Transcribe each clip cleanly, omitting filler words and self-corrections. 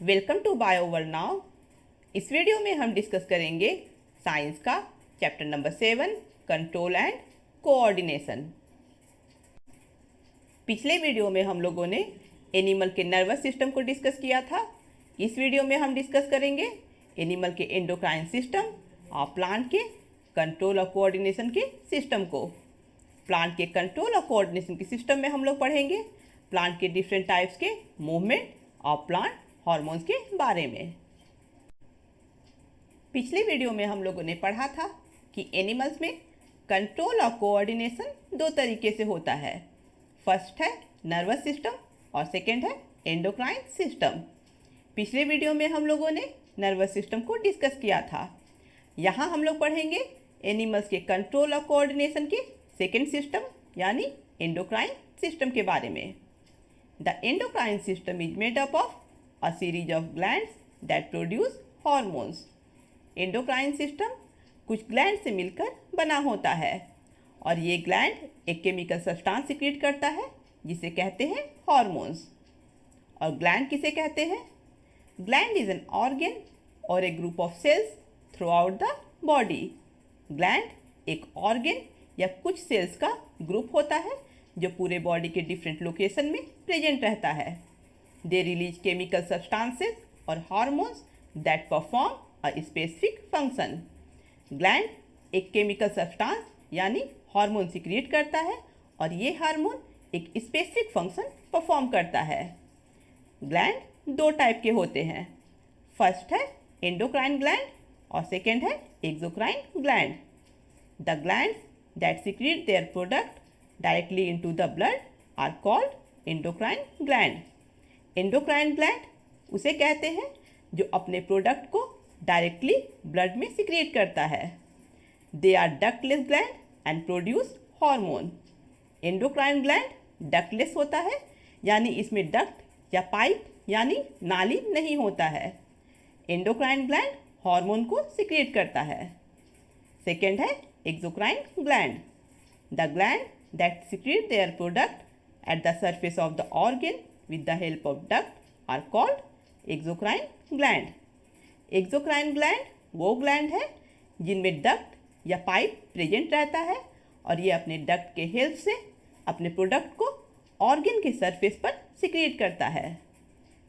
Welcome to bio world now. इस video में हम डिस्कस करेंगे साइंस का chapter number 7 control and coordination. पिछले वीडियो में हम लोगों ने एनिमल के नर्वस सिस्टम को डिस्कस किया था। इस वीडियो में हम डिस्कस करेंगे एनिमल के एंडोक्राइन सिस्टम और प्लांट के कंट्रोल और कोऑर्डिनेशन के सिस्टम को। प्लांट के कंट्रोल और कोऑर्डिनेशन के सिस्टम में हम लोग पढ़ेंगे प्लांट के डिफरेंट टाइप्स के मूवमेंट और प्लांट हार्मोन्स के बारे में। पिछले वीडियो में हम लोगों ने पढ़ा था कि एनिमल्स में कंट्रोल और कोऑर्डिनेशन दो तरीके से होता है। फर्स्ट है नर्वस सिस्टम और सेकंड है एंडोक्राइन सिस्टम। पिछले वीडियो में हम लोगों ने नर्वस सिस्टम को डिस्कस किया था। यहाँ हम लोग पढ़ेंगे एनिमल्स के कंट्रोल और कोऑर्डिनेशन के सेकंड सिस्टम यानी एंडोक्राइन सिस्टम के बारे में। The endocrine system is made up of a series of glands that produce hormones। Endocrine system कुछ ग्लैंड से मिलकर बना होता है और ये ग्लैंड एक केमिकल सब्सटेंस सिक्रीट करता है जिसे कहते हैं हार्मोन्स। और ग्लैंड किसे कहते हैं? ग्लैंड इज एन ऑर्गन और a group of cells throughout the body. Gland एक ऑर्गन या कुछ सेल्स का ग्रुप होता है जो पूरे बॉडी के डिफरेंट लोकेशन में प्रेजेंट रहता है। They release chemical substances or hormones that perform a specific function। Gland एक केमिकल सब्सटेंस यानी हार्मोन सिक्रिएट करता है और ये हार्मोन एक स्पेसिफिक फंक्शन परफॉर्म करता है। ग्लैंड दो टाइप के होते हैं। फर्स्ट है एंडोक्राइन ग्लैंड और सेकेंड है exocrine gland. The gland that secrete their product directly into the blood are called endocrine gland. Endocrine gland उसे कहते हैं जो अपने प्रोडक्ट को डायरेक्टली ब्लड में सिक्रिएट करता है। They are ductless gland and produce hormone. Endocrine gland ductless होता है यानी इसमें डक्ट या पाइप यानी नाली नहीं होता है। एंडोक्राइन ग्लैंड हार्मोन को सिक्रिएट करता है। सेकेंड है exocrine gland. The gland that secrete their product at the surface of the organ with the help of duct are called exocrine gland। Exocrine gland वो ग्लैंड है जिनमें duct या pipe present रहता है और ये अपने डक्ट के हेल्प से अपने प्रोडक्ट को ऑर्गन के सरफेस पर सिक्रिएट करता है।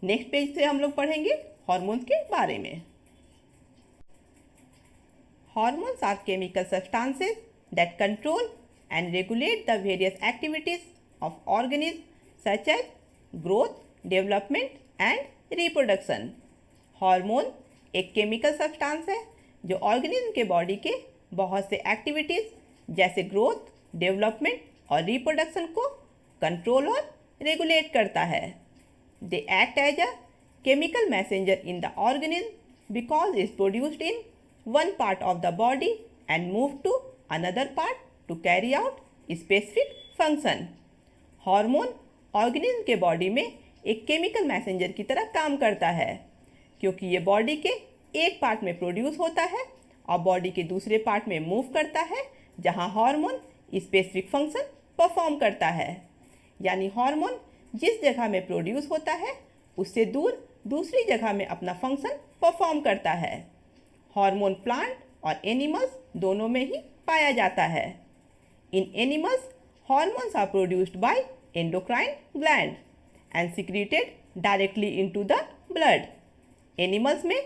नेक्स्ट पेज से हम लोग पढ़ेंगे हार्मोन्स के बारे में। Hormones are chemical substances that control and regulate the various activities of organism such as growth, development and reproduction. Hormone एक केमिकल सब्सटेंस है जो ऑर्गेनिज्म के बॉडी के बहुत से एक्टिविटीज़ जैसे ग्रोथ, डेवलपमेंट और रिप्रोडक्शन को कंट्रोल और रेगुलेट करता है। They act as a chemical messenger in the organism because is produced in one part of the body and move to another part to carry out specific function. Hormone organism के body में एक chemical messenger की तरह काम करता है क्योंकि ये बॉडी के एक पार्ट में प्रोड्यूस होता है और बॉडी के दूसरे पार्ट में मूव करता है जहाँ हार्मोन स्पेसिफिक फंक्शन परफॉर्म करता है। यानी हार्मोन जिस जगह में प्रोड्यूस होता है उससे दूर दूसरी जगह में अपना फंक्शन परफॉर्म करता है। हार्मोन प्लांट और एनिमल्स दोनों में ही पाया जाता है। In animals hormones are produced by endocrine gland and secreted directly into the blood। Animals में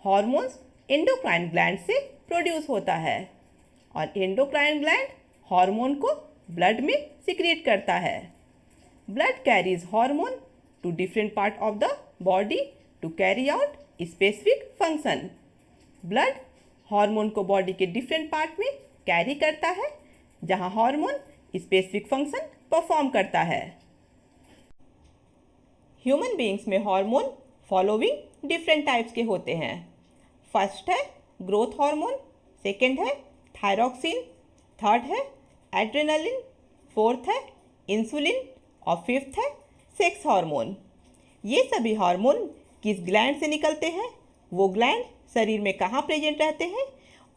हॉर्मोन्स एंडोक्राइन ग्लैंड से प्रोड्यूस होता है और एंडोक्राइन ग्लैंड हार्मोन को ब्लड में सिक्रीट करता है। Blood carries hormone to different part of the body to carry out specific function. Blood hormone को बॉडी के डिफरेंट पार्ट में कैरी करता है जहाँ हार्मोन स्पेसिफिक फंक्शन परफॉर्म करता है। ह्यूमन बीइंग्स में हार्मोन फॉलोइंग डिफरेंट टाइप्स के होते हैं। फर्स्ट है ग्रोथ हार्मोन, सेकंड है थायरॉक्सिन, थर्ड है एड्रेनालिन, फोर्थ है इंसुलिन और फिफ्थ है सेक्स हार्मोन। ये सभी हार्मोन किस ग्लैंड से निकलते हैं, वो ग्लैंड शरीर में कहाँ प्रेजेंट रहते हैं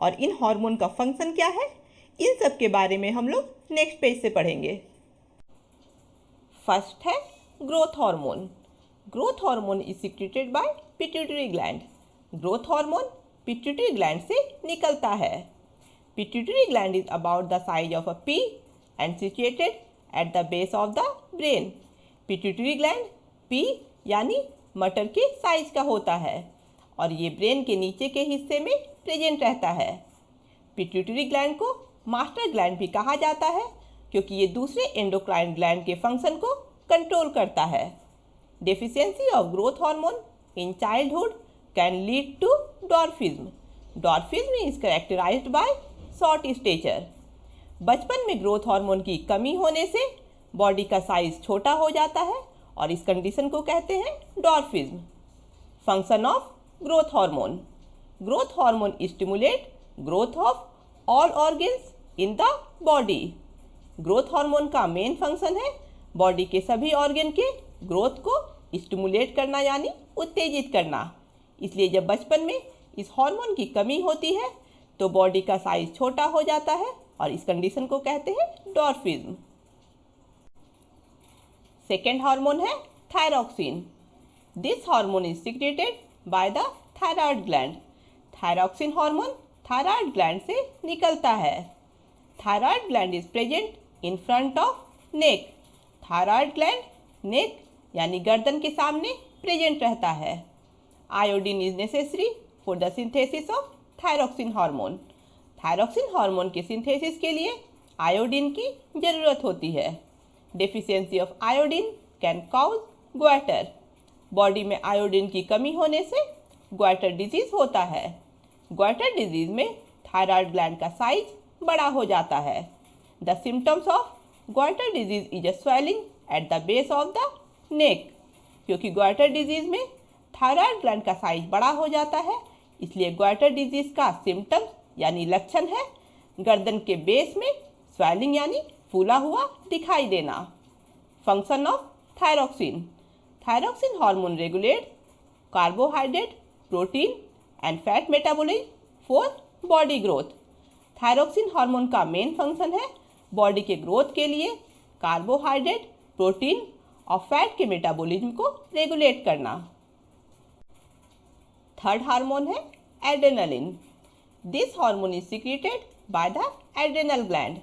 और इन हार्मोन का फंक्शन क्या है, इन सब के बारे में हम लोग नेक्स्ट पेज से पढ़ेंगे। फर्स्ट है growth hormone. Growth hormone is secreted bye pituitary gland. Growth hormone pituitary gland से निकलता है। Pituitary gland is about the size of a pea and situated at the base of the brain. Pituitary gland P यानी मटर के size का होता है और ये ब्रेन के नीचे के हिस्से में प्रेजेंट रहता है। पिट्यूटरी ग्लैंड को मास्टर ग्लैंड भी कहा जाता है क्योंकि ये दूसरे एंडोक्राइन ग्लैंड के फंक्शन को कंट्रोल करता है। Deficiency of growth hormone in childhood can lead to dwarfism. Dwarfism is characterized by short stature. बचपन में ग्रोथ हार्मोन की कमी होने से बॉडी का साइज छोटा हो जाता है और इस कंडीशन को कहते हैं dwarfism. Function of growth hormone. Growth hormone stimulate growth of all organs in the body. Growth hormone का मेन फंक्शन है बॉडी के सभी ऑर्गन के ग्रोथ को स्टिमुलेट करना यानी उत्तेजित करना। इसलिए जब बचपन में इस हार्मोन की कमी होती है तो बॉडी का साइज छोटा हो जाता है और इस कंडीशन को कहते हैं डॉर्फिज्म। सेकेंड हार्मोन है thyroxine. This hormone is secreted by the thyroid gland. Thyroxine hormone thyroid gland से निकलता है। Thyroid gland is present in front of neck. Thyroid gland neck यानी गर्दन के सामने प्रेजेंट रहता है। Iodine is necessary for the synthesis of thyroxine hormone. Thyroxine hormone के सिंथेसिस के लिए आयोडीन की जरूरत होती है। Deficiency of iodine can cause goitre. Body में आयोडीन की कमी होने से ग्वाटर डिजीज होता है। ग्वाटर डिजीज में थायराइड ग्लैंड का साइज बड़ा हो जाता है। The symptoms of goitre disease is a swelling at the base of the neck. क्योंकि ग्वाटर डिजीज में थायराइड ग्लैंड का साइज बड़ा हो जाता है इसलिए ग्वाटर डिजीज का सिम्टम्स यानी लक्षण है गर्दन के बेस में स्वेलिंग यानी फूला हुआ दिखाई देना। Function of thyroxine. Thyroxine hormone regulate carbohydrate protein and fat metabolism for body growth. Thyroxine hormone का मेन फंक्शन है बॉडी के ग्रोथ के लिए कार्बोहाइड्रेट प्रोटीन और फैट के मेटाबॉलिज्म को रेगुलेट करना। थर्ड हार्मोन है adrenaline. This hormone is secreted by the adrenal gland.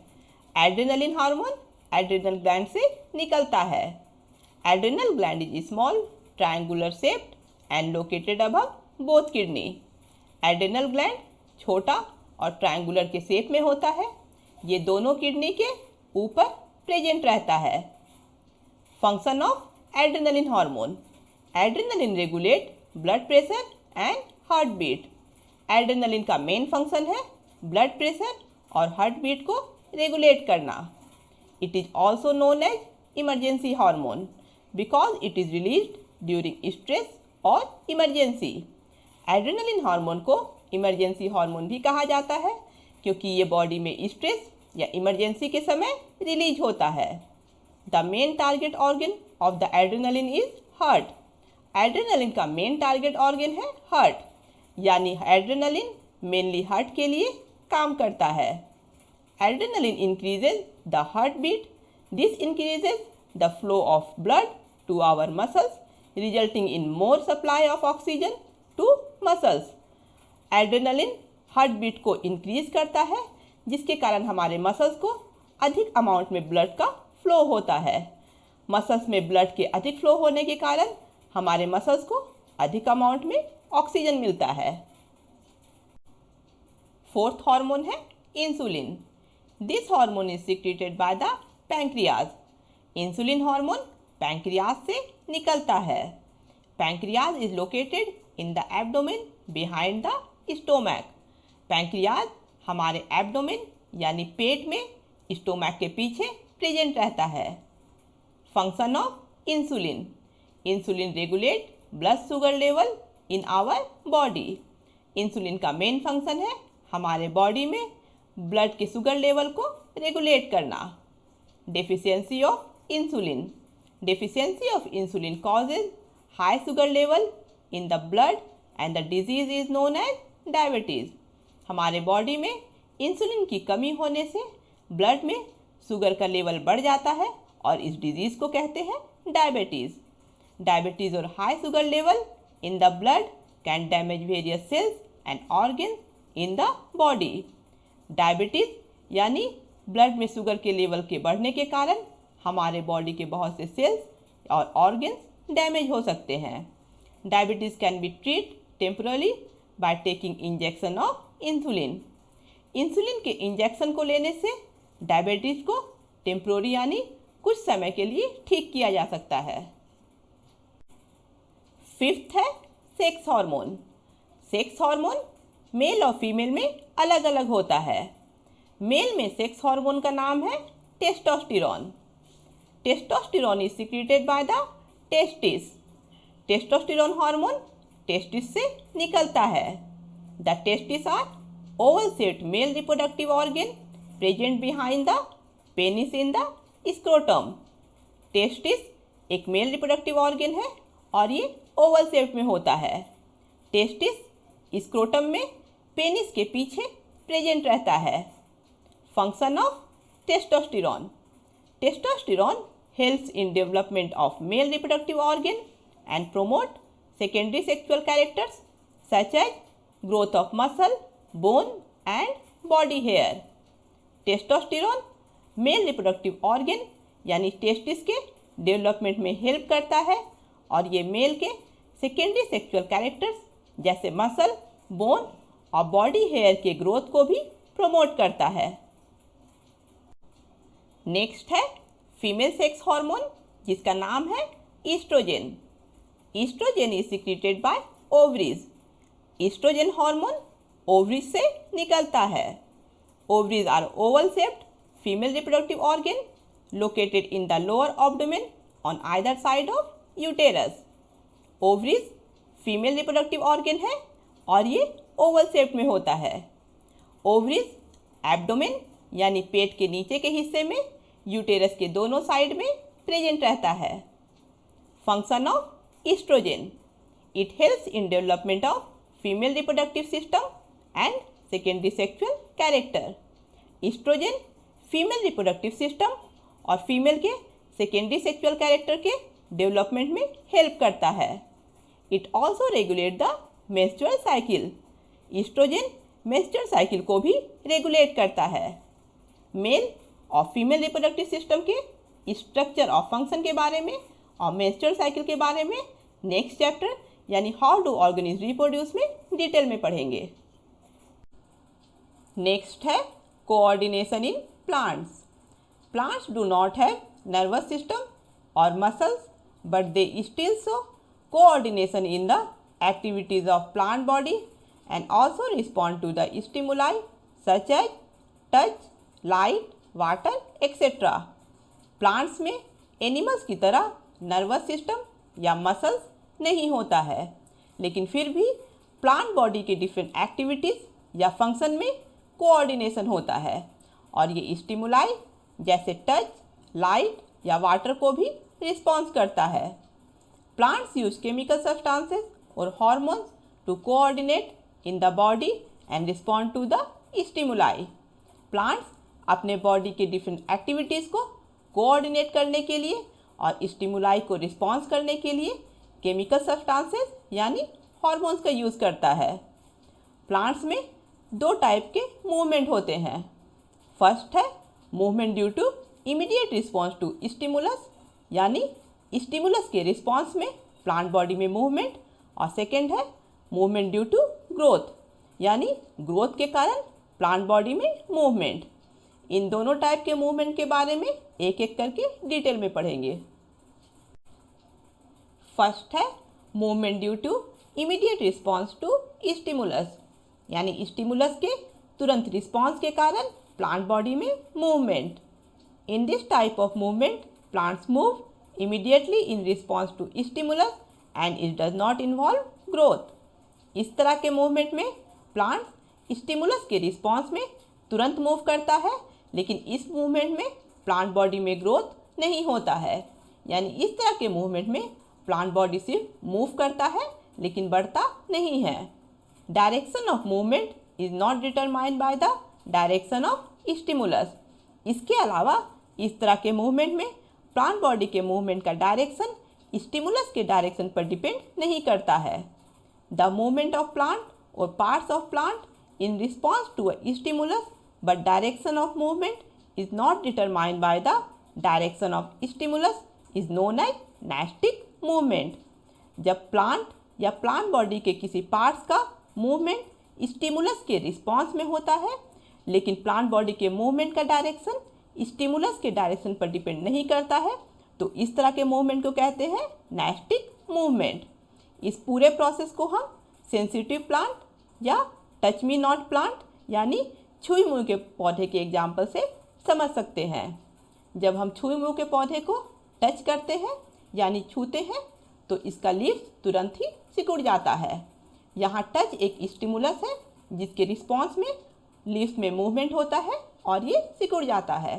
Adrenaline hormone adrenal gland से निकलता है। Adrenal gland is small triangular shaped and located above both kidney. Adrenal gland छोटा और triangular के shape में होता है। ये दोनों किडनी के ऊपर प्रेजेंट रहता है। Function of adrenaline hormone. Adrenaline regulate blood pressure and heart beat. Adrenaline का मेन फंक्शन है ब्लड प्रेशर और हार्ट बीट को रेगुलेट करना। It is also known as emergency hormone because it is released during stress और emergency. Adrenaline hormone को emergency hormone भी कहा जाता है क्योंकि ये बॉडी में स्ट्रेस या इमरजेंसी के समय रिलीज होता है। The main target organ of the adrenaline is heart. Adrenaline का मेन टारगेट ऑर्गन है हार्ट यानी एड्रेनलिन मेनली हार्ट के लिए काम करता है। Adrenaline increases the heart beat. This increases the flow of blood to our muscles resulting in more supply of oxygen to muscles. Adrenaline heart beat को increase करता है जिसके कारण हमारे मसल्स को अधिक अमाउंट में ब्लड का फ्लो होता है। मसल्स में ब्लड के अधिक फ्लो होने के कारण हमारे मसल्स को अधिक अमाउंट में ऑक्सीजन मिलता है। फोर्थ हार्मोन है insulin. This hormone is secreted by the pancreas. Insulin hormone pancreas से निकलता है। Pancreas is located in the abdomen behind the stomach. Pancreas हमारे एब्डोमेन यानी पेट में स्टोमैक के पीछे प्रेजेंट रहता है। Function of insulin. Insulin regulate blood sugar level in our body. Insulin का मेन फंक्शन है हमारे बॉडी में ब्लड के शुगर लेवल को रेगुलेट करना। Deficiency of insulin. Deficiency of insulin causes high sugar level in the blood and the disease is known as diabetes. हमारे body में insulin की कमी होने से ब्लड में शुगर का लेवल बढ़ जाता है और इस डिजीज़ को कहते हैं diabetes. Diabetes or high sugar level in the blood can damage various cells and organs in the body. Diabetes यानी ब्लड में शुगर के लेवल के बढ़ने के कारण हमारे बॉडी के बहुत से सेल्स और ऑर्गन्स डैमेज हो सकते हैं. Diabetes can be treat temporarily by taking injection of insulin. Insulin के इंजेक्शन को लेने से डायबिटीज को टेम्पररी यानी कुछ समय के लिए ठीक किया जा सकता है. फिफ्थ है sex hormone. Sex hormone mail और फीमेल में अलग अलग होता है. मेल में सेक्स हार्मोन का नाम है testosterone. Testosterone is secreted by the testis. Testosterone hormone testis से निकलता है. The testis are oval shaped male reproductive organ present behind the penis in the scrotum. Testis एक मेल रिप्रोडक्टिव ऑर्गन है और ये ओवल शेप में होता है. टेस्टिस स्क्रोटम में पेनिस के पीछे प्रेजेंट रहता है. Function of testosterone. Testosterone helps in development of male reproductive organ and promote secondary sexual characters such as growth of muscle, bone and body hair. Testosterone male reproductive organ यानी testis के development में help करता है और ये male के secondary sexual characters जैसे muscle, bone और बॉडी हेयर के ग्रोथ को भी प्रमोट करता है. नेक्स्ट है फीमेल सेक्स हार्मोन जिसका नाम है oestrogen. Oestrogen is secreted by ovaries. Oestrogen hormone ovaries से निकलता है. Ovaries are oval shaped female reproductive organ located in the lower abdomen on either side of uterus. Ovaries female reproductive organ है और ये Oval shape में होता है. Ovaries abdomen यानी पेट के नीचे के हिस्से में यूटेरस के दोनों साइड में प्रेजेंट रहता है. Function of oestrogen. It helps in development of female reproductive system and secondary sexual character. Oestrogen female reproductive system और फीमेल के सेकेंडरी सेक्सुअल कैरेक्टर के डेवलपमेंट में हेल्प करता है. It also regulate the menstrual cycle. Oestrogen menstrual cycle को भी regulate करता है. मेल और फीमेल रिप्रोडक्टिव सिस्टम के स्ट्रक्चर और फंक्शन के बारे में और मेंस्ट्रुअल साइकिल के बारे में नेक्स्ट चैप्टर यानी हाउ डू ऑर्गेनिज्म रिप्रोड्यूस में डिटेल में पढ़ेंगे. नेक्स्ट है coordination in plants. Plants do not have nervous system और muscles but they still show coordination in the activities of plant body and also respond to the stimuli such as touch, light, water, etc. Plants में animals की तरह nervous system या muscles नहीं होता है, लेकिन फिर भी प्लांट बॉडी के डिफरेंट एक्टिविटीज़ या फंक्शन में कोऑर्डिनेशन होता है और ये स्टिमुलाई जैसे टच, लाइट या वाटर को भी रिस्पॉन्स करता है. प्लांट्स यूज केमिकल सब्सटेंसेस और hormones to coordinate in the body and respond to the stimuli. Plants अपने बॉडी के डिफरेंट एक्टिविटीज़ को कोऑर्डिनेट करने के लिए और स्टिमुलाई को रिस्पॉन्स करने के लिए केमिकल सब्सटेंसेस यानी हार्मोन्स का यूज़ करता है. प्लांट्स में दो टाइप के मूवमेंट होते हैं. फर्स्ट है movement due to immediate response to stimulus यानी स्टिमुलस के रिस्पॉन्स में प्लांट बॉडी में मूवमेंट, और सेकेंड है मूवमेंट ड्यू टू ग्रोथ यानी ग्रोथ के कारण प्लांट बॉडी में मूवमेंट. इन दोनों टाइप के मूवमेंट के बारे में एक एक करके डिटेल में पढ़ेंगे. फर्स्ट है movement due to immediate response to stimulus यानी स्टिमुलस के तुरंत रिस्पॉन्स के कारण प्लांट बॉडी में movement. In this type of movement plants move immediately in response to stimulus and it does not involve growth. इस तरह के मूवमेंट में प्लांट स्टिमुलस के रिस्पॉन्स में तुरंत मूव करता है, लेकिन इस मूवमेंट में प्लांट बॉडी में ग्रोथ नहीं होता है. यानी इस तरह के मूवमेंट में प्लांट बॉडी सिर्फ मूव करता है लेकिन बढ़ता नहीं है. Direction of movement is not determined by the direction of stimulus. इसके अलावा इस तरह के मूवमेंट में प्लांट बॉडी के मूवमेंट का डायरेक्शन स्टिमुलस के डायरेक्शन पर डिपेंड नहीं करता है। The movement of plant or parts of plant in response to a stimulus but direction of movement is not determined by the direction of stimulus is known as nastic movement. जब plant या plant body के किसी parts का movement stimulus के response में होता है, लेकिन प्लांट बॉडी के मूवमेंट का डायरेक्शन स्टिमुलस के डायरेक्शन पर डिपेंड नहीं करता है, तो इस तरह के मूवमेंट को कहते हैं नाइस्टिक मूवमेंट। इस पूरे प्रोसेस को हम सेंसिटिव प्लांट या टच मी नॉट प्लांट यानी छुई मुँह के पौधे के एग्जाम्पल से समझ सकते हैं। जब हम छुई मुँह के पौधे को टच करते हैं यानी छूते हैं तो इसका लीव्स तुरंत ही सिकुड़ जाता है। यहाँ टच एक स्टिमुलस है जिसके रिस्पॉन्स में लीव्स में मूवमेंट होता है और ये सिकुड़ जाता है।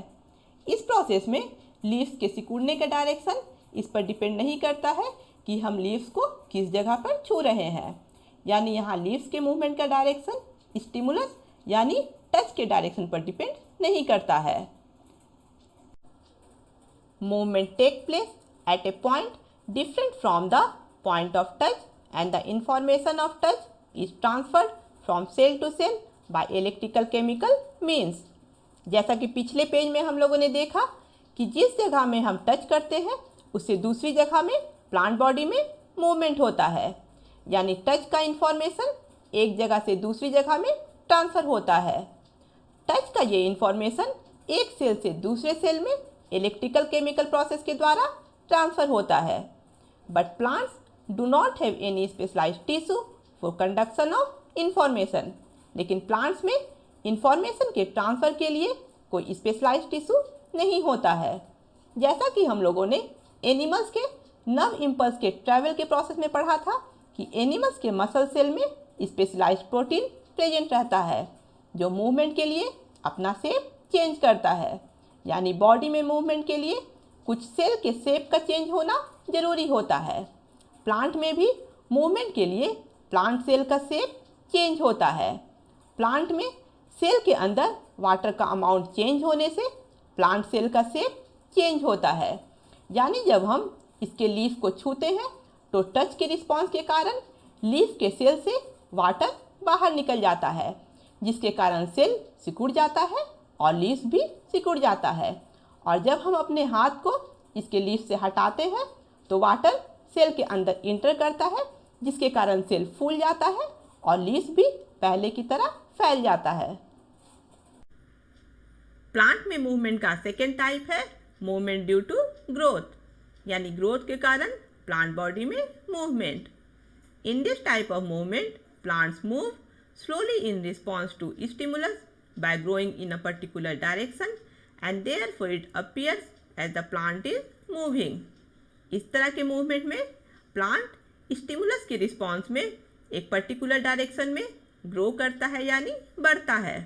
इस प्रोसेस में लीव्स के सिकुड़ने का डायरेक्शन इस पर डिपेंड नहीं करता है कि हम लीव्स को किस जगह पर छू रहे हैं, यानी यहाँ लीव्स के मूवमेंट का डायरेक्शन स्टिमुलस यानी टच के डायरेक्शन पर डिपेंड नहीं करता है। Movement take place at a point different from the point of touch and the information of touch is transferred from cell to cell by electrical chemical means। जैसा कि पिछले page में हम लोगों ने देखा कि जिस जगह में हम टच करते हैं उससे दूसरी जगह में प्लांट बॉडी में मूवमेंट होता है, यानी टच का इंफॉर्मेशन एक जगह से दूसरी जगह में ट्रांसफ़र होता है। टच का ये इंफॉर्मेशन एक सेल से दूसरे सेल में इलेक्ट्रिकल केमिकल प्रोसेस के द्वारा ट्रांसफ़र होता है। But plants do not have any specialized tissue for conduction of information। लेकिन प्लांट्स में इंफॉर्मेशन के ट्रांसफ़र के लिए कोई स्पेशलाइज्ड टिश्यू नहीं होता है। जैसा कि हम लोगों ने एनिमल्स के नर्व इम्पल्स के ट्रैवल के प्रोसेस में पढ़ा था कि एनिमल्स के मसल सेल में स्पेशलाइज्ड प्रोटीन प्रेजेंट रहता है जो मूवमेंट के लिए अपना शेप चेंज करता है, यानी बॉडी में मूवमेंट के लिए कुछ सेल के शेप का चेंज होना जरूरी होता है। प्लांट में भी मूवमेंट के लिए प्लांट सेल का शेप चेंज होता है। प्लांट में सेल के अंदर वाटर का अमाउंट चेंज होने से प्लांट सेल का शेप चेंज होता है, यानी जब हम इसके लीफ को छूते हैं तो टच के रिस्पॉन्स के कारण लीफ के सेल से वाटर बाहर निकल जाता है, जिसके कारण सेल सिकुड़ जाता है और लीफ भी सिकुड़ जाता है। और जब हम अपने हाथ को इसके लीफ से हटाते हैं तो वाटर सेल के अंदर इंटर करता है, जिसके कारण सेल फूल जाता है और लीफ भी पहले की तरह फैल जाता है। प्लांट में मूवमेंट का सेकेंड टाइप है मूवमेंट ड्यू टू ग्रोथ, यानी ग्रोथ के कारण प्लांट बॉडी में movement. In this type of movement plants move slowly in response to stimulus by growing in a particular direction and therefore it appears as the plant is moving। इस तरह के movement में plant stimulus के response में एक particular direction में grow करता है यानी बढ़ता है,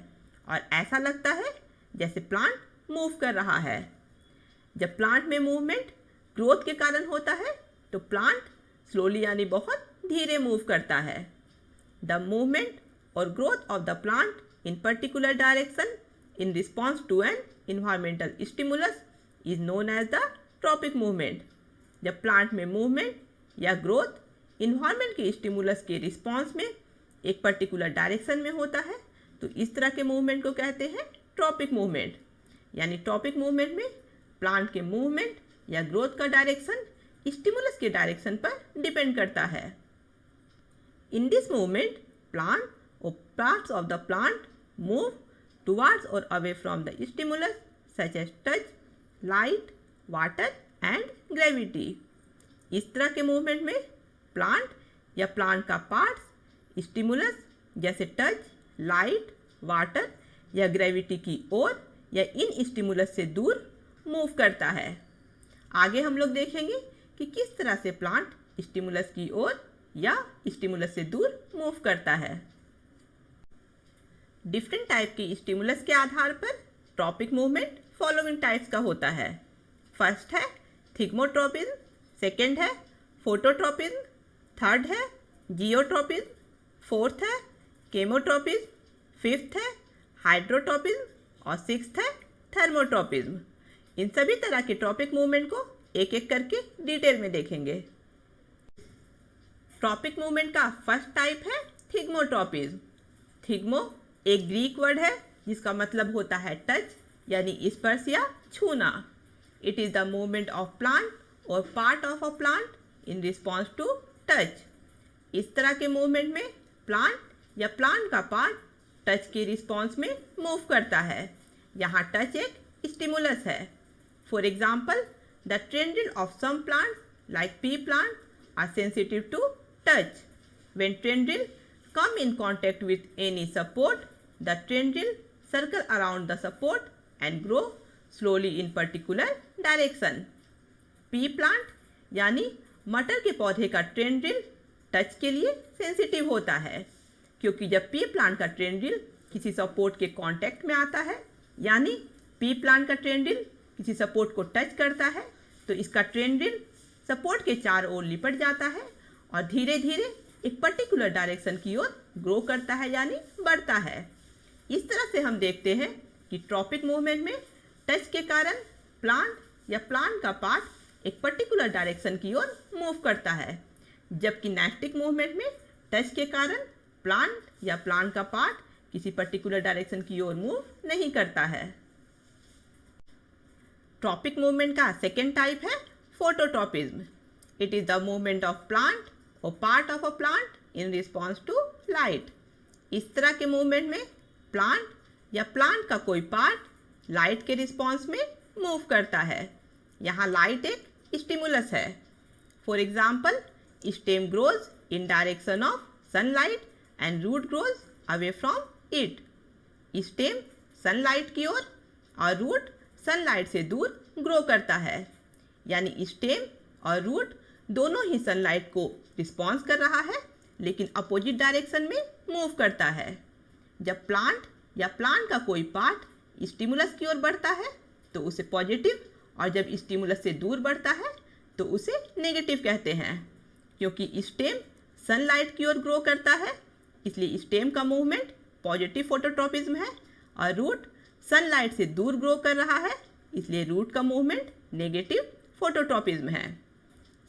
और ऐसा लगता है जैसे प्लांट मूव कर रहा है। जब प्लांट में मूवमेंट ग्रोथ के कारण होता है तो प्लांट स्लोली यानी बहुत धीरे मूव करता है। द मूवमेंट और growth of the plant in particular direction in response to an environmental stimulus is known as the tropic movement. जब प्लांट में मूवमेंट या ग्रोथ इन्वायरमेंट के स्टिमुलस के रिस्पॉन्स में एक पर्टिकुलर डायरेक्शन में होता है तो इस तरह के मूवमेंट को कहते हैं ट्रॉपिक मूवमेंट। यानी ट्रॉपिक मूवमेंट में प्लांट के मूवमेंट या ग्रोथ का डायरेक्शन स्टिमुलस के डायरेक्शन पर डिपेंड करता है। In this movement plant or parts of the plant move towards or away from the stimulus such as touch, light, water and gravity। इस तरह के मूवमेंट में प्लांट या प्लांट का पार्ट्स स्टिमुलस जैसे टच, लाइट, वाटर या gravity की ओर या इन स्टिमुलस से दूर मूव करता है। आगे हम लोग देखेंगे कि किस तरह से प्लांट स्टिमुलस की ओर या स्टिमुलस से दूर मूव करता है। डिफरेंट टाइप की स्टिमुलस के आधार पर ट्रॉपिक मूवमेंट फॉलोइंग टाइप्स का होता है। फर्स्ट है थिग्मोट्रोपिज्म, सेकेंड है फोटोट्रोपिज्म, थर्ड है जियोट्रोपिज्म, फोर्थ है केमोट्रोपिज्म, फिफ्थ है हाइड्रोट्रोपिज्म और सिक्स्थ है थर्मोट्रोपिज्म। इन सभी तरह के ट्रॉपिक मूवमेंट को एक एक करके डिटेल में देखेंगे। ट्रॉपिक मूवमेंट का फर्स्ट टाइप है थिग्मोट्रॉपिज्म। थिग्मो एक ग्रीक वर्ड है जिसका मतलब होता है टच यानी स्पर्श या छूना। It is the movement of plant or part of a plant in response to touch. इस तरह के मूवमेंट में प्लांट या प्लांट का पार्ट टच के रिस्पॉन्स में मूव करता है। यहाँ टच एक स्टिमुलस है। For example, the tendril of some plant like pea plant are sensitive to touch. When tendril come in contact with any support, the tendril circle around the support and grow slowly in particular direction. Pea plant यानी मटर के पौधे का tendril touch के लिए sensitive होता है, क्योंकि जब पी प्लांट का टेंड्रिल किसी सपोर्ट के कांटेक्ट में आता है, यानी पी प्लांट का टेंड्रिल किसी सपोर्ट को टच करता है, तो इसका टेंड्रिल सपोर्ट के चारों ओर लिपट जाता है और धीरे धीरे एक पर्टिकुलर डायरेक्शन की ओर ग्रो करता है यानी बढ़ता है। इस तरह से हम देखते हैं कि ट्रॉपिक मूवमेंट में टच के कारण प्लांट या प्लांट का पार्ट एक पर्टिकुलर डायरेक्शन की ओर मूव करता है, जबकि नाइक्टिक मूवमेंट में टच के कारण प्लांट या प्लांट का पार्ट किसी पर्टिकुलर डायरेक्शन की ओर मूव नहीं करता है। ट्रॉपिक मूवमेंट का सेकेंड टाइप है phototropism. It is the movement of plant or part of a plant in response to light. इस तरह के मूवमेंट में प्लांट या प्लांट का कोई पार्ट लाइट के रिस्पॉन्स में मूव करता है। यहाँ लाइट एक स्टिमुलस है। For example, stem grows in direction of sunlight and root grows away from it. Stem sunlight की ओर और रूट सनलाइट से दूर ग्रो करता है, यानी स्टेम और रूट दोनों ही सनलाइट को रिस्पॉन्स कर रहा है, लेकिन अपोजिट डायरेक्शन में मूव करता है। जब प्लांट या प्लांट का कोई पार्ट स्टिमुलस की ओर बढ़ता है तो उसे पॉजिटिव, और जब स्टिमुलस से दूर बढ़ता है तो उसे नेगेटिव कहते हैं। क्योंकि स्टेम सनलाइट की ओर ग्रो करता है, इसलिए स्टेम का मूवमेंट पॉजिटिव फोटोट्रॉपिज्म है, और रूट सनलाइट से दूर ग्रो कर रहा है, इसलिए रूट का मूवमेंट नेगेटिव फोटोट्रॉपिज्म है।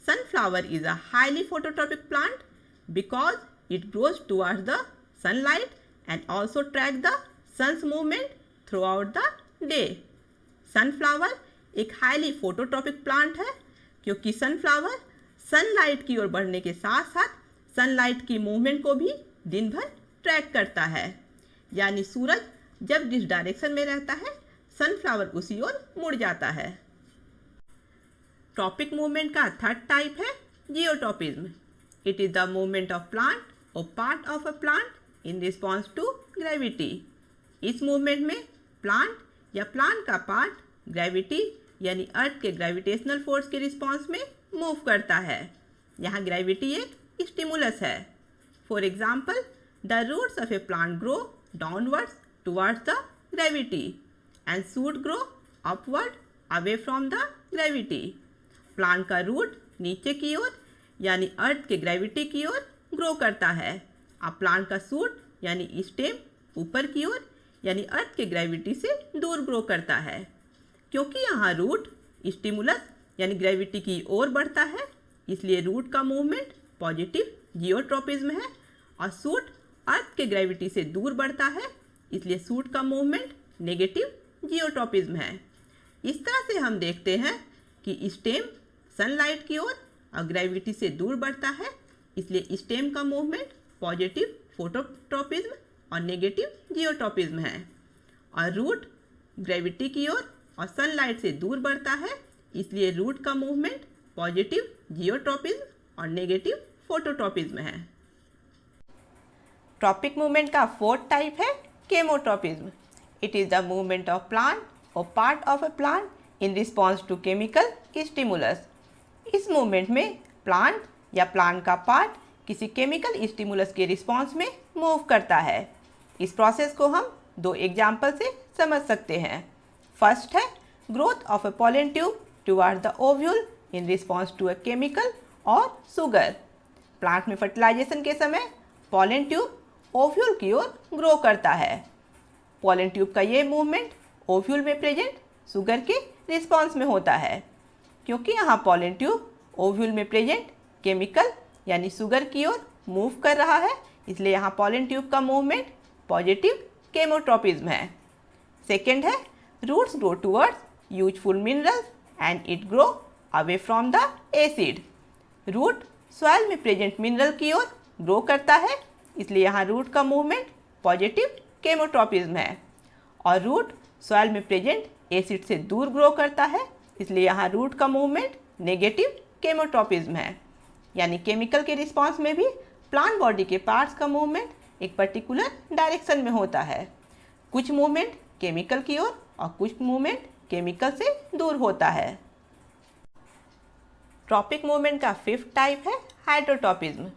Sunflower is a highly phototropic plant because it grows towards the sunlight and also tracks the sun's movement throughout the day. Sunflower एक highly phototropic plant है, क्योंकि सनफ्लावर सनलाइट की ओर बढ़ने के साथ साथ सनलाइट की मूवमेंट को भी दिन भर ट्रैक करता है, यानी सूरज जब जिस डायरेक्शन में रहता है सनफ्लावर उसी ओर मुड़ जाता है। ट्रॉपिक मूवमेंट का थर्ड टाइप है geotropism. It is the movement of plant or part of a plant in response to gravity. इस मूवमेंट में प्लांट या प्लांट का पार्ट ग्रेविटी यानी अर्थ के ग्रेविटेशनल फोर्स के रिस्पॉन्स में मूव करता है। यहाँ ग्रेविटी एक स्टिमुलस है। For example, the roots of a plant grow downwards towards the gravity and shoot grow upward away from the gravity. Plant का रूट नीचे की ओर यानी अर्थ के ग्रेविटी की ओर ग्रो करता है, और प्लांट का शूट यानी स्टेम ऊपर की ओर यानी अर्थ के ग्रेविटी से दूर ग्रो करता है। क्योंकि यहाँ रूट स्टिमुलस यानी ग्रेविटी की ओर बढ़ता है, इसलिए रूट का मूवमेंट पॉजिटिव जियोट्रॉपिज्म है, और शूट अर्थ के ग्रेविटी से दूर बढ़ता है, इसलिए शूट का मूवमेंट नेगेटिव जियोट्रॉपिज्म है। इस तरह से हम देखते हैं कि स्टेम सनलाइट की ओर और ग्रेविटी से दूर बढ़ता है, इसलिए स्टेम का मूवमेंट पॉजिटिव फोटोट्रॉपिज्म और नेगेटिव जियोट्रॉपिज्म है, और रूट ग्रेविटी की ओर और सनलाइट से दूर बढ़ता है, इसलिए रूट का मूवमेंट पॉजिटिव जियोट्रॉपिज्म और नेगेटिव फोटोट्रॉपिज्म है। ट्रॉपिक मूवमेंट का फोर्थ टाइप है chemotropism. It is the movement of plant or part of a plant in response to chemical stimulus. इस मूवमेंट में प्लांट या प्लांट का पार्ट किसी केमिकल स्टिमुलस के रिस्पॉन्स में मूव करता है। इस प्रोसेस को हम दो एग्जाम्पल से समझ सकते हैं। फर्स्ट है growth of a pollen tube toward the ovule in response to a chemical और शुगर। प्लांट में फर्टिलाइजेशन के समय पॉलन ट्यूब ओव्यूल की ओर ग्रो करता है। पॉलन ट्यूब का ये मूवमेंट ओव्यूल में प्रेजेंट शुगर के रिस्पॉन्स में होता है। क्योंकि यहाँ पॉलन ट्यूब ओव्यूल में प्रेजेंट केमिकल यानी शुगर की ओर मूव कर रहा है, इसलिए यहाँ पॉलन ट्यूब का मूवमेंट पॉजिटिव केमोट्रॉपिज्म है। सेकेंड है roots grow towards useful minerals and it grow away from the acid. Root soil में प्रेजेंट मिनरल की ओर ग्रो करता है, इसलिए यहाँ रूट का मूवमेंट पॉजिटिव केमोट्रॉपिज्म है। और रूट सॉइल में प्रेजेंट एसिड से दूर ग्रो करता है, इसलिए यहाँ रूट का मूवमेंट नेगेटिव केमोट्रॉपिज्म है। यानी केमिकल के रिस्पॉन्स में भी प्लांट बॉडी के पार्ट्स का मूवमेंट एक पर्टिकुलर डायरेक्शन में होता है। कुछ मूवमेंट केमिकल की ओर और कुछ मूवमेंट केमिकल से दूर होता है। ट्रॉपिक मूवमेंट का फिफ्थ टाइप है hydrotropism.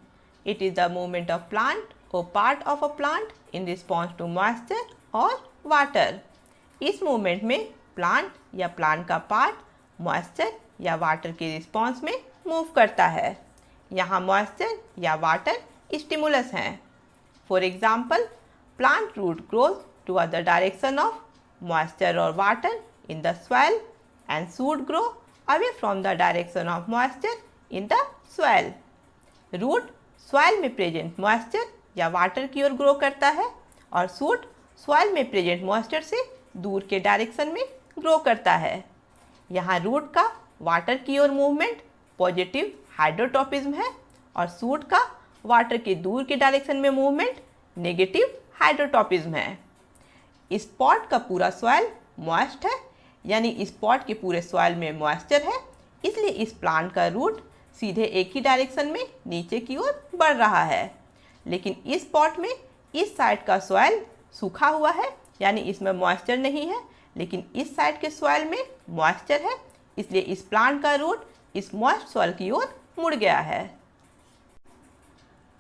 It is the movement of plant or part of a plant in response to moisture और वाटर। इस मूवमेंट में प्लांट या प्लांट का पार्ट मॉइस्चर या वाटर के रिस्पॉन्स में मूव करता है। यहाँ मॉइस्चर या वाटर स्टिमुलस हैं। For example plant root grows toward the direction of moisture और water in the soil and should grow away from the direction of moisture in the soil. Root soil में present moisture या water की ओर grow करता है और shoot soil में present moisture से दूर के डायरेक्शन में ग्रो करता है। यहाँ रूट का वाटर की ओर मूवमेंट पॉजिटिव हाइड्रोट्रॉपिज्म है और शूट का वाटर के दूर के डायरेक्शन में मूवमेंट नेगेटिव हाइड्रोट्रॉपिज्म है। स्पॉट का पूरा सॉइल मॉइस्ट है, यानी इस पॉट के पूरे सॉइल में मॉइस्चर है, इसलिए इस प्लांट का रूट सीधे एक ही डायरेक्शन में नीचे की ओर बढ़ रहा है। लेकिन इस पॉट में इस साइड का सॉइल सूखा हुआ है, यानी इसमें मॉइस्चर नहीं है, लेकिन इस साइड के सॉइल में मॉइस्चर है, इसलिए इस प्लांट का रूट इस मॉइस्ट सॉइल की ओर मुड़ गया है।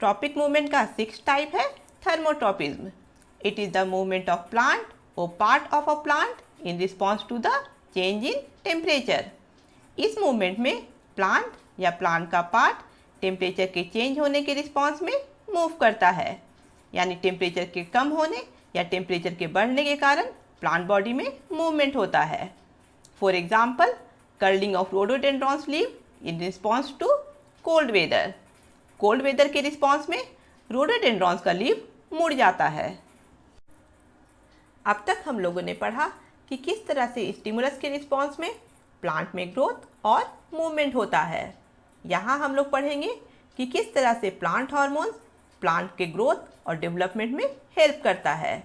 ट्रॉपिक मूवमेंट का सिक्स्थ टाइप है thermotropism. It is the movement of plant or part of a plant in response to the change in temperature. इस मूवमेंट में प्लांट या प्लांट का पार्ट टेम्परेचर के चेंज होने के रिस्पॉन्स में मूव करता है, यानी टेम्परेचर के कम होने या टेम्परेचर के बढ़ने के कारण प्लांट बॉडी में मूवमेंट होता है। For example curling of rhododendrons leave in response to cold weather. Cold weather के रिस्पॉन्स में रोडोडेंड्रॉन्स का लीव मुड़ जाता है। अब तक हम लोगों ने पढ़ा कि किस तरह से स्टिमुलस के रिस्पॉन्स में प्लांट में ग्रोथ और मूवमेंट होता है। यहाँ हम लोग पढ़ेंगे कि किस तरह से प्लांट हार्मोन्स प्लांट के ग्रोथ और डेवलपमेंट में हेल्प करता है।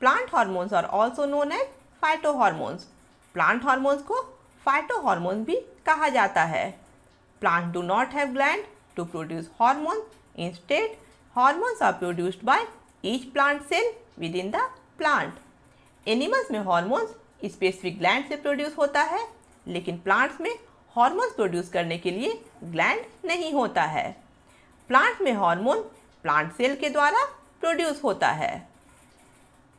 Plant hormones are also known as phytohormones. Plant hormones को फाइटोहार्मोन्स भी कहा जाता है। Plant do not have gland to produce hormones, instead hormones are produced by each plant cell within the plant. Animals में hormones specific gland से produce होता है, लेकिन प्लांट्स में हार्मोन्स प्रोड्यूस करने के लिए ग्लैंड नहीं होता है। प्लांट में हार्मोन प्लांट सेल के द्वारा प्रोड्यूस होता है।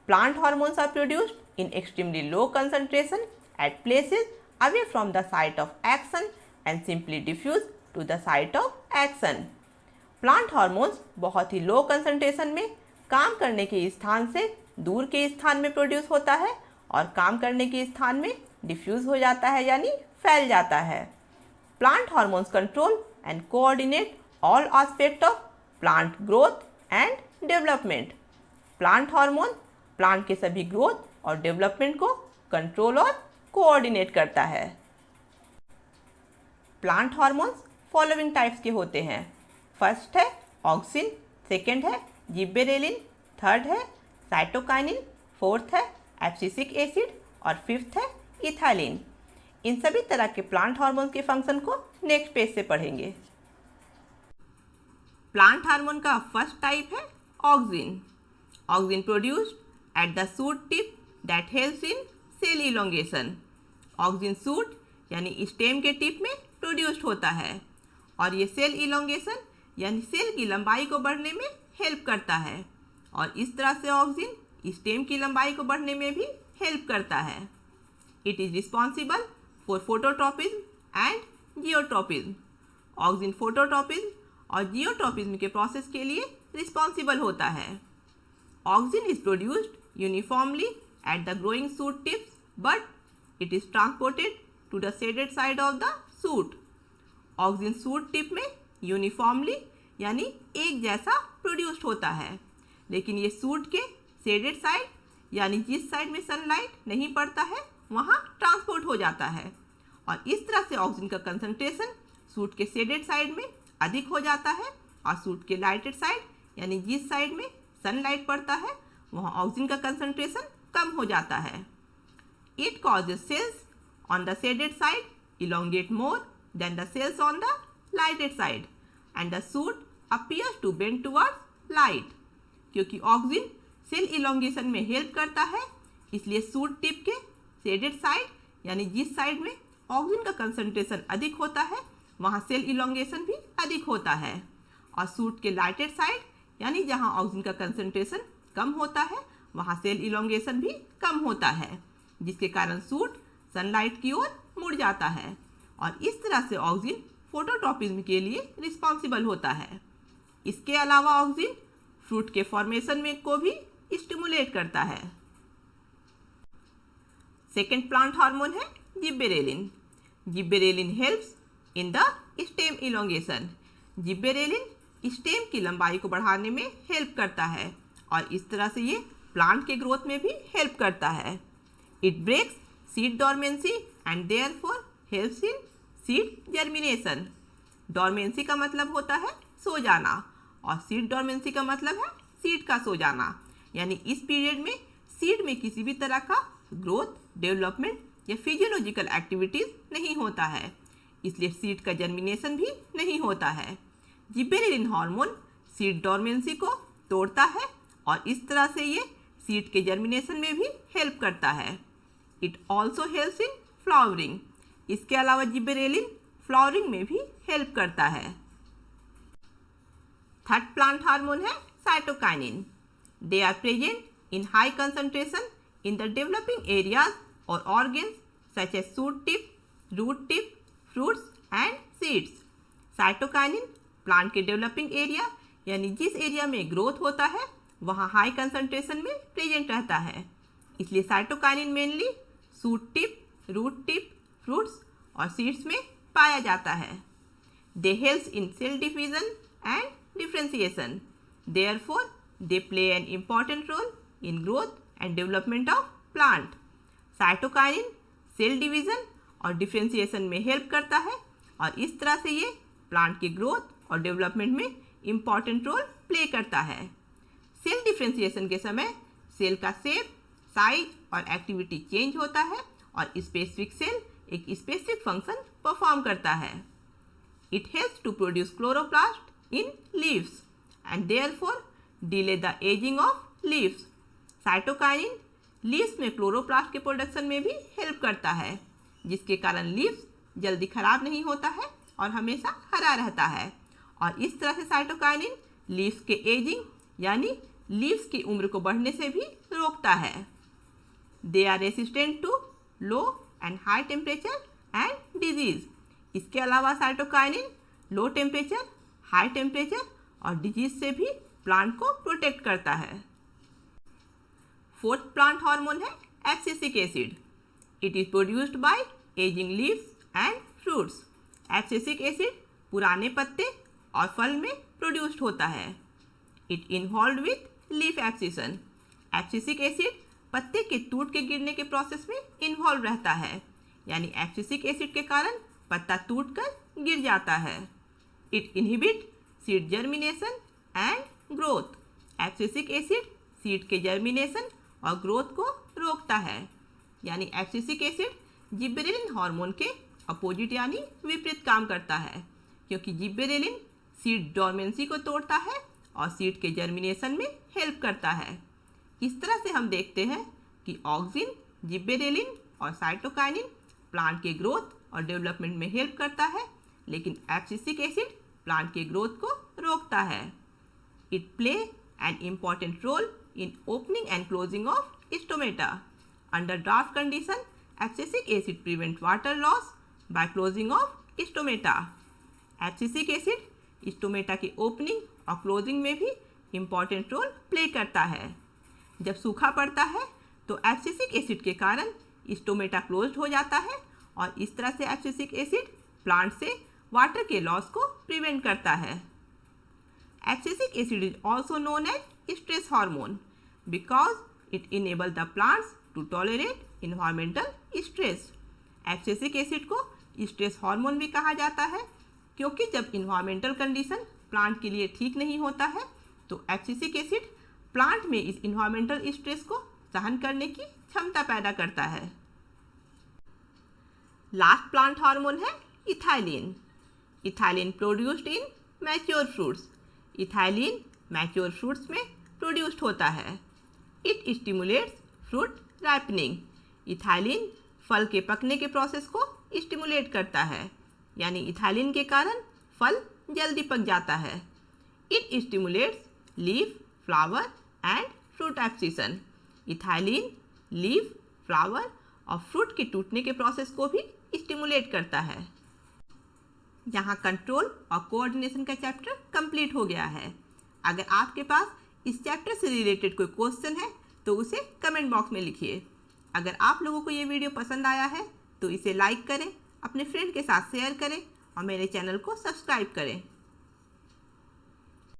Plant hormones are produced in extremely low concentration at places away from the site of action and simply diffuse to the site of action. Plant hormones बहुत ही low concentration में काम करने के स्थान से दूर के स्थान में प्रोड्यूस होता है और काम करने के स्थान में डिफ्यूज हो जाता है, यानी फैल जाता है। Plant hormones control and coordinate all aspect of plant growth and development. Plant hormone plant के सभी ग्रोथ और डेवलपमेंट को कंट्रोल और कोऑर्डिनेट करता है। प्लांट हार्मोन्स फॉलोइंग टाइप्स के होते हैं। फर्स्ट है ऑक्सिन, सेकेंड है जिबेरेलिन, थर्ड है साइटोकाइनिन, फोर्थ है एब्सिसिक एसिड और फिफ्थ है इथाइलिन। इन सभी तरह के प्लांट हार्मोन के फंक्शन को नेक्स्ट पेज से पढ़ेंगे। प्लांट हार्मोन का फर्स्ट टाइप है auxin. Auxin produced at the shoot tip that helps in cell elongation. Auxin shoot यानी स्टेम के टिप में प्रोड्यूस्ड होता है और ये सेल इलोंगेशन यानी सेल की लंबाई को बढ़ने में हेल्प करता है और इस तरह से ऑक्सिन स्टेम की लंबाई को बढ़ने में भी हेल्प करता है। It is responsible for phototropism and geotropism. Auxin phototropism और जियोट्रॉपिज्म के प्रोसेस के लिए रिस्पॉन्सिबल होता है। Auxin is produced uniformly at the growing shoot tips but it is transported to the shaded side of the shoot. Auxin shoot tip में uniformly यानी एक जैसा प्रोड्यूस्ड होता है, लेकिन ये शूट के शेडेड साइड यानी जिस साइड में सनलाइट नहीं पड़ता है वहाँ ट्रांसपोर्ट हो जाता है, और इस तरह से ऑक्सीजन का कंसंट्रेशन शूट के शेडेड साइड में अधिक हो जाता है और शूट के लाइटेड साइड यानी जिस साइड में सनलाइट पड़ता है वहाँ ऑक्सीजन का कंसंट्रेशन कम हो जाता है. It causes cells on the shaded side elongate more than the cells on the lighted side and the shoot appears to bend towards light. क्योंकि ऑक्सीजन सेल इलोंगेशन में हेल्प करता है, इसलिए शूट टिप के shaded side यानी जिस side में oxygen का कंसंट्रेशन अधिक होता है वहाँ सेल इलोंगेशन भी अधिक होता है, और शूट के लाइटेड साइड यानी जहाँ ऑक्सीजन का कंसंट्रेशन कम होता है वहाँ सेल इलोंगेशन भी कम होता है, जिसके कारण शूट सनलाइट की ओर मुड़ जाता है, और इस तरह से ऑक्सीजन फोटोट्रॉपिज्म के लिए रिस्पॉन्सिबल होता है. इसके अलावा ऑक्सीजन फ्रूट के फॉर्मेशन में को भी स्टिमुलेट करता है. सेकेंड प्लांट हार्मोन है gibberellin. Gibberellin helps in the stem elongation. Gibberellin stem की लंबाई को बढ़ाने में हेल्प करता है, और इस तरह से ये प्लांट के ग्रोथ में भी हेल्प करता है. It breaks seed dormancy and therefore helps in seed germination. Dormancy का मतलब होता है सो जाना, और सीड डॉर्मेंसी का मतलब है सीड का सो जाना, यानी इस पीरियड में सीड में किसी भी तरह का ग्रोथ, डेवलपमेंट या फिजियोलॉजिकल एक्टिविटीज नहीं होता है, इसलिए सीड का जर्मिनेशन भी नहीं होता है. जिब्बेरेलिन हार्मोन सीड डॉर्मेंसी को तोड़ता है, और इस तरह से ये सीड के जर्मिनेशन में भी हेल्प करता है. It also helps in flowering. इसके अलावा जिब्बेरेलिन फ्लावरिंग में भी हेल्प करता है. थर्ड प्लांट हार्मोन है cytokinin. They are present in high concentration in the developing areas और organs such as shoot tip, root tip, fruits and seeds. Cytokinin plant के developing area यानी जिस area में ग्रोथ होता है वहाँ हाई कंसंट्रेशन में प्रेजेंट रहता है, इसलिए cytokinin mainly shoot tip, root tip, fruits और सीड्स में पाया जाता है. They helps in cell division and differentiation. Therefore, they play an important role in growth and development of plant. Cytokinin cell division और differentiation में help करता है, और इस तरह से ये प्लांट के ग्रोथ और डेवलपमेंट में इम्पॉर्टेंट रोल प्ले करता है. सेल डिफ्रेंसिएशन के समय सेल का शेप, साइज और एक्टिविटी चेंज होता है, और स्पेसिफिक सेल एक स्पेसिफिक फंक्शन परफॉर्म करता है. It helps to produce chloroplast in leaves and therefore delay the aging of leaves. Cytokinin leaves में क्लोरोप्लास्ट के प्रोडक्शन में भी हेल्प करता है, जिसके कारण लीव्स जल्दी खराब नहीं होता है और हमेशा हरा रहता है, और इस तरह से साइटोकाइनिन लीव्स के एजिंग यानी लीव्स की उम्र को बढ़ने से भी रोकता है. They are resistant to low and high temperature and disease. इसके अलावा cytokinin low temperature, high temperature और डिजीज से भी प्लांट को प्रोटेक्ट करता है. फोर्थ प्लांट हार्मोन है abscisic acid. It is produced by ageing leaves and fruits. Abscisic acid पुराने पत्ते और फल में प्रोड्यूस्ड होता है. It involve with leaf abscission. Abscisic acid पत्ते के टूट के गिरने के प्रोसेस में इन्वॉल्व रहता है, यानी एब्सिसिक एसिड के कारण पत्ता टूटकर गिर जाता है. It inhibit seed germination and growth. Abscisic acid seed के जर्मिनेशन और ग्रोथ को रोकता है, यानी एब्सिसिक एसिड जिब्बेरेलिन हार्मोन के अपोजिट यानी विपरीत काम करता है, क्योंकि जिब्बेरेलिन सीड डॉर्मेंसी को तोड़ता है और सीड के जर्मिनेशन में हेल्प करता है. इस तरह से हम देखते हैं कि ऑक्सिन, जिब्बेरेलिन और साइटोकाइनिन प्लांट के ग्रोथ और डेवलपमेंट में हेल्प करता है, लेकिन एब्सिसिक एसिड प्लांट के ग्रोथ को रोकता है. It play an important role in opening and closing of stomata. Under draft condition abscisic acid prevent water loss by closing of stomata. Abscisic acid stomata की opening और closing में भी important role play करता है. जब सूखा पड़ता है तो एब्सिसिक एसिड के कारण स्टोमेटा क्लोज्ड हो जाता है और इस तरह से एब्सिसिक एसिड प्लांट से वाटर के लॉस को प्रिवेंट करता है। Abscisic acid is also known as stress hormone because it enable the plants to tolerate environmental stress. Abscisic acid को स्ट्रेस हार्मोन भी कहा जाता है क्योंकि जब इन्वायरमेंटल कंडीशन प्लांट के लिए ठीक नहीं होता है तो एब्सिसिक एसिड प्लांट में इस इन्वायरमेंटल स्ट्रेस को सहन करने की क्षमता पैदा करता है। लास्ट प्लांट हार्मोन है ethylene. Ethylene produced in mature fruits. Ethylene mature fruits में प्रोड्यूस्ड होता है। It stimulates fruit ripening. Ethylene फल के पकने के प्रोसेस को स्टिमुलेट करता है, यानी इथाइलिन के कारण फल जल्दी पक जाता है। It stimulates leaf, flower and fruit abscission. Ethylene leaf, flower और फ्रूट के टूटने के प्रोसेस को भी स्टिमुलेट करता है। यहाँ कंट्रोल और कोऑर्डिनेशन का चैप्टर कंप्लीट हो गया है। अगर आपके पास इस चैप्टर से रिलेटेड कोई क्वेश्चन है तो उसे कमेंट बॉक्स में लिखिए। अगर आप लोगों को ये वीडियो पसंद आया है तो इसे लाइक करें, अपने फ्रेंड के साथ शेयर करें और मेरे चैनल को सब्सक्राइब करें।